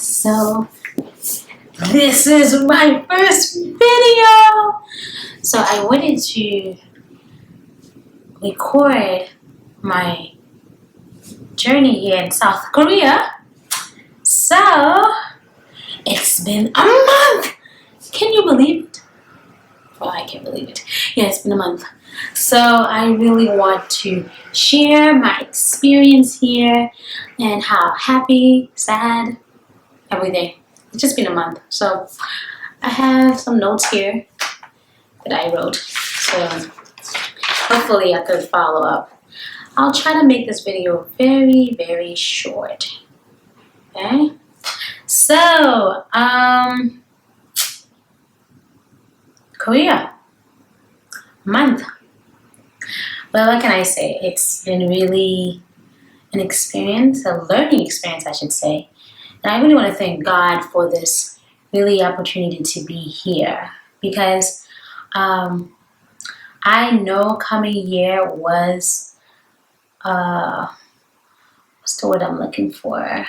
So this is my first video. So I wanted to record my journey here in South Korea. So it's been a month. Can you believe it? Well, I can't believe it. Yeah, it's been a month. So I really want to share my experience here and how happy, sad, everything. It's just been a month. So I have some notes here that I wrote. So hopefully I could follow up. I'll try to make this video very, very short. Okay? So, Korea month. Well, what can I say? It's been really an experience, a learning experience, I should say. And I really want to thank God for this really opportunity to be here because I know coming year was what's the word I'm looking for?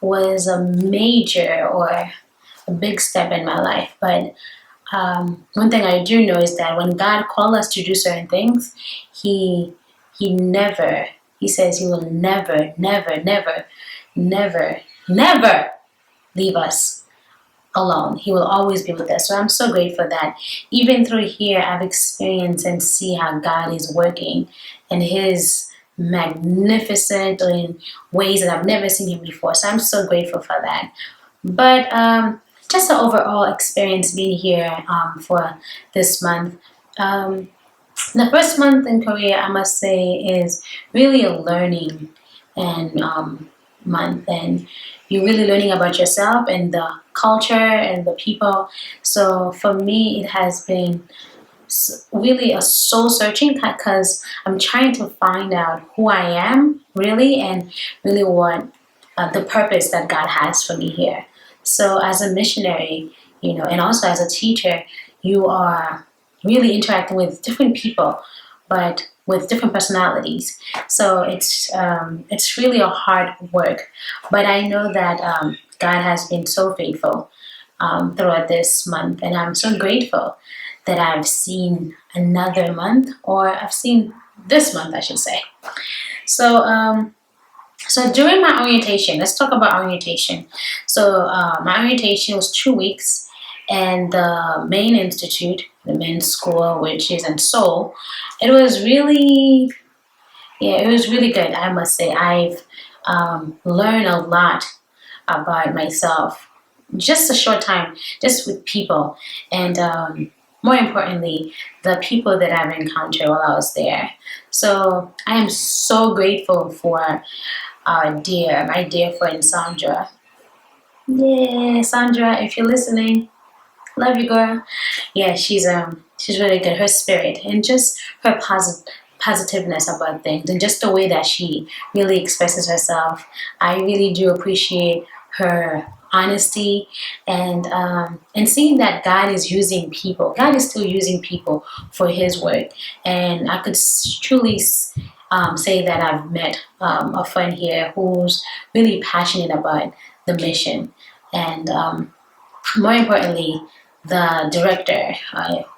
Was a major or a big step in my life, but one thing I do know is that when God called us to do certain things, He says He will never, never, never, never, never leave us alone. He will always be with us. So I'm so grateful that even through here, I've experienced and see how God is working in His magnificent in ways that I've never seen Him before. So I'm so grateful for that. But just an overall experience being here for this month. The first month in Korea, I must say, is really a learning and month, and you're really learning about yourself and the culture and the people. So for me, it has been really a soul searching because I'm trying to find out who I am really and really what the purpose that God has for me here. So as a missionary, and also as a teacher, you are really interacting with different people, but with different personalities. So it's really a hard work. But I know that God has been so faithful throughout this month, and I'm so grateful that I've seen another month, or I've seen this month, I should say. So during my orientation, let's talk about orientation. So my orientation was 2 weeks, and the main institute, the men's school, which is in Seoul, it was really good. I must say, I've learned a lot about myself, just a short time, just with people, and more importantly, the people that I've encountered while I was there. So I am so grateful for my dear friend Sandra. Yeah, Sandra, if you're listening, love you, girl. Yeah, she's really good. Her spirit and just her positiveness about things, and just the way that she really expresses herself. I really do appreciate her honesty and seeing that God is using people. God is still using people for His work, and I could truly say that I've met a friend here who's really passionate about the mission, and more importantly, the director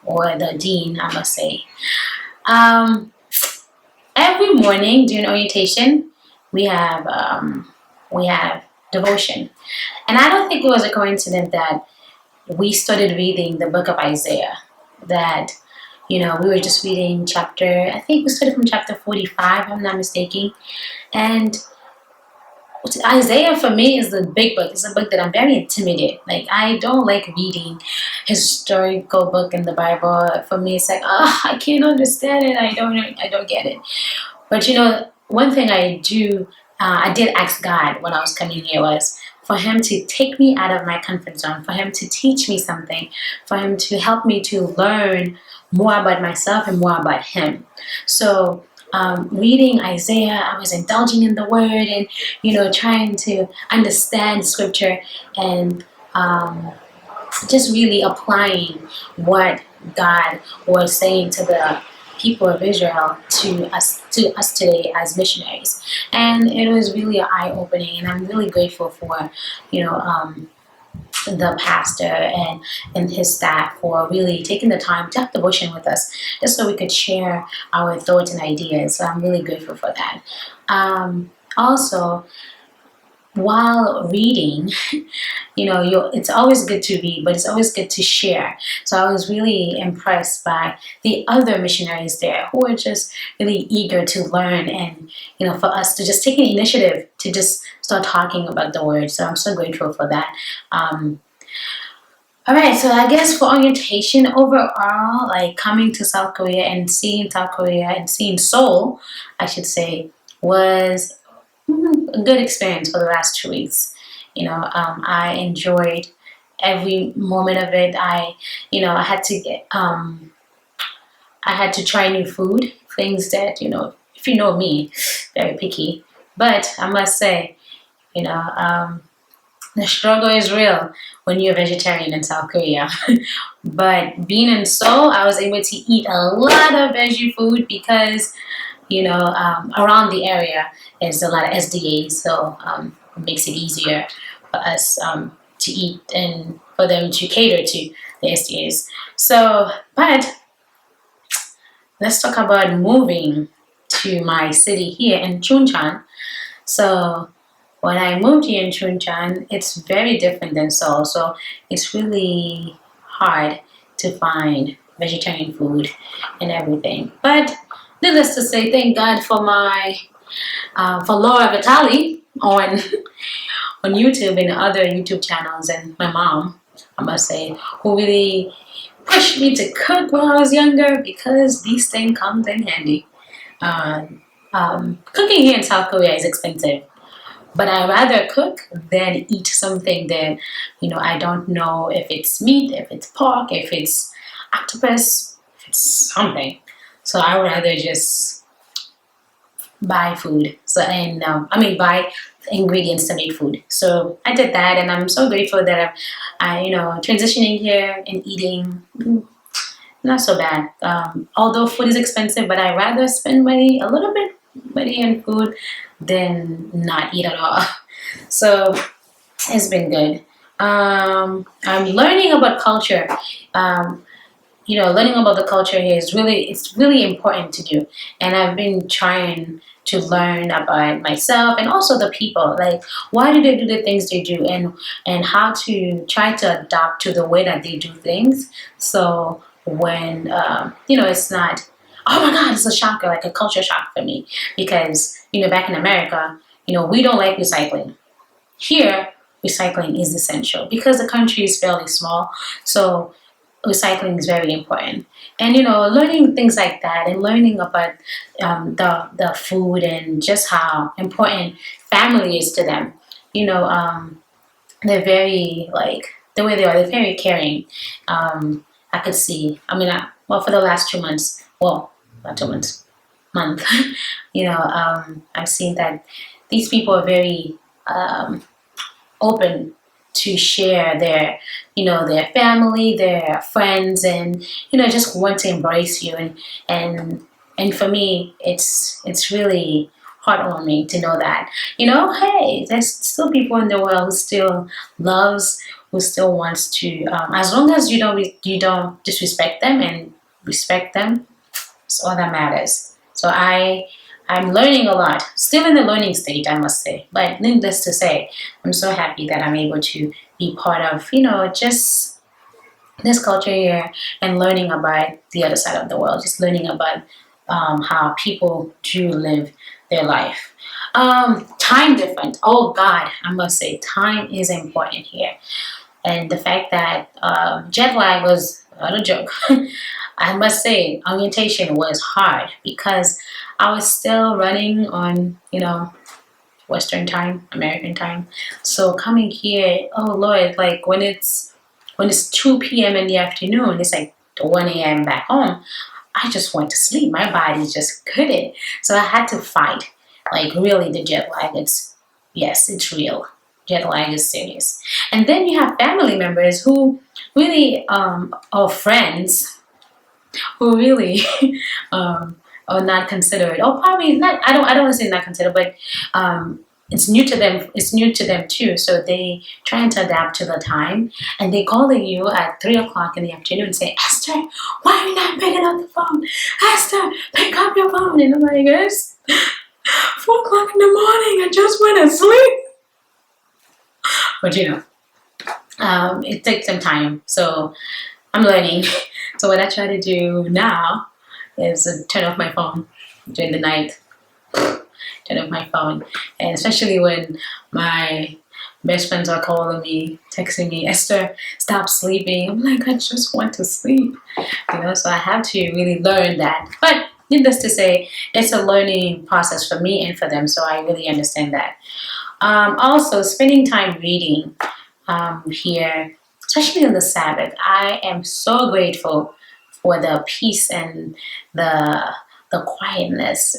or the dean, I must say. Every morning during orientation, we have devotion, and I don't think it was a coincidence that we started reading the book of Isaiah. That we were just reading chapter. I think we started from chapter 45, if I'm not mistaken, and Isaiah for me is the big book. It's a book that I'm very intimidated. Like, I don't like reading historical book in the Bible. For me, it's like, I can't understand it. I don't get it. But one thing I did ask God when I was coming here was for Him to take me out of my comfort zone, for Him to teach me something, for Him to help me to learn more about myself and more about Him. So reading Isaiah, I was indulging in the Word and trying to understand Scripture and just really applying what God was saying to the people of Israel to us today as missionaries, and it was really eye opening. And I'm really grateful for, you know, the pastor and his staff for really taking the time to have devotion with us, just so we could share our thoughts and ideas. So I'm really grateful for that. Also, while reading, it's always good to read, but it's always good to share. So I was really impressed by the other missionaries there who were just really eager to learn, and for us to just take an initiative to just start talking about the word. So I'm so grateful for that. All right, so I guess for orientation overall, like coming to South Korea and seeing South Korea and seeing Seoul, I should say, was a good experience for the last 2 weeks. I enjoyed every moment of it. I had to I had to try new food, things that if you know me, very picky. But I must say, you know, um, the struggle is real when you're a vegetarian in South Korea. But being in Seoul, I was able to eat a lot of veggie food because around the area there's a lot of SDA, so it makes it easier for us to eat and for them to cater to the SDAs. So, but let's talk about moving to my city here in Chuncheon. So, when I moved here in Chuncheon, it's very different than Seoul. So, it's really hard to find vegetarian food and everything. But needless to say, thank God for my for Laura Vitale on on YouTube and other YouTube channels, and my mom, I must say, who really pushed me to cook when I was younger, because these things comes in handy. Cooking here in South Korea is expensive, but I rather cook than eat something that I don't know if it's meat, if it's pork, if it's octopus, if it's something. So I would rather just buy food. So and I mean buy ingredients to make food. So I did that, and I'm so grateful that transitioning here and eating. Not so bad. Although food is expensive, but I rather spend a little bit money on food than not eat at all. So it's been good. I'm learning about culture. Learning about the culture here it's really important to do, and I've been trying to learn about myself and also the people, like why do they do the things they do, and how to try to adapt to the way that they do things. So when it's not, oh my god, it's a shocker, like a culture shock for me, because back in America, we don't like recycling. Here, recycling is essential because the country is fairly small, so recycling is very important. And learning things like that, and learning about the food, and just how important family is to them. They're very, like, the way they are, they're very caring. I could see, well, for the last 2 months, well, not 2 months, month, I've seen that these people are very open to share their family, their friends, and just want to embrace you. And for me, it's really heartwarming to know that hey, there's still people in the world who still loves, who still wants to, as long as you don't disrespect them and respect them, it's all that matters. So I'm learning a lot, still in the learning stage, I must say. But needless to say, I'm so happy that I'm able to be part of, just this culture here, and learning about the other side of the world, just learning about how people do live their life. Time difference. Oh God, I must say, time is important here. And the fact that jet lag was not a joke. I must say, orientation was hard because I was still running on, Western time, American time. So coming here, oh Lord, like when it's 2 p.m. in the afternoon, it's like 1 a.m. back home. I just went to sleep. My body just couldn't. So I had to fight. Like, really, the jet lag, yes, it's real. Jet lag is serious. And then you have family members who really are friends, who really or not consider it, or probably not. I don't want to say not consider, but it's new to them. It's new to them too. So they trying to adapt to the time, and they calling you at 3 o'clock in the afternoon and say, Esther, why are you not picking up the phone? Esther, pick up your phone. And I'm like, it's 4 o'clock in the morning. I just went to sleep. But it takes some time. So I'm learning. So what I try to do now is turn off my phone during the night. Turn off my phone, and especially when my best friends are calling me, texting me, Esther, stop sleeping. I'm like, I just want to sleep. So I have to really learn that. But needless to say, it's a learning process for me and for them. So I really understand that. Also, spending time reading here, especially on the Sabbath, I am so grateful for the peace and the quietness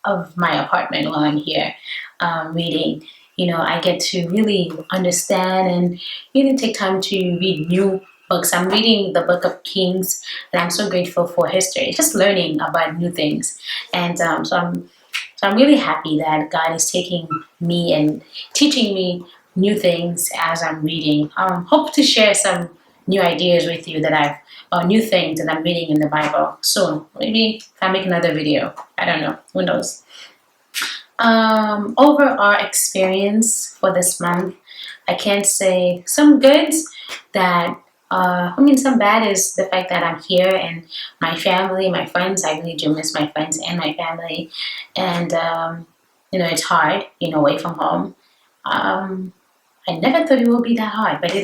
of my apartment while I'm here reading. I get to really understand and really take time to read new books. I'm reading the Book of Kings, and I'm so grateful for history. Just learning about new things, and so I'm really happy that God is taking me and teaching me new things as I'm reading. Hope to share some new ideas with you or new things that I'm reading in the Bible soon. Maybe if I make another video. I don't know. Who knows? Over our experience for this month, I can say some goods that some bad is the fact that I'm here and my family, my friends. I really do miss my friends and my family, and it's hard, away from home. I never thought it would be that hard, but it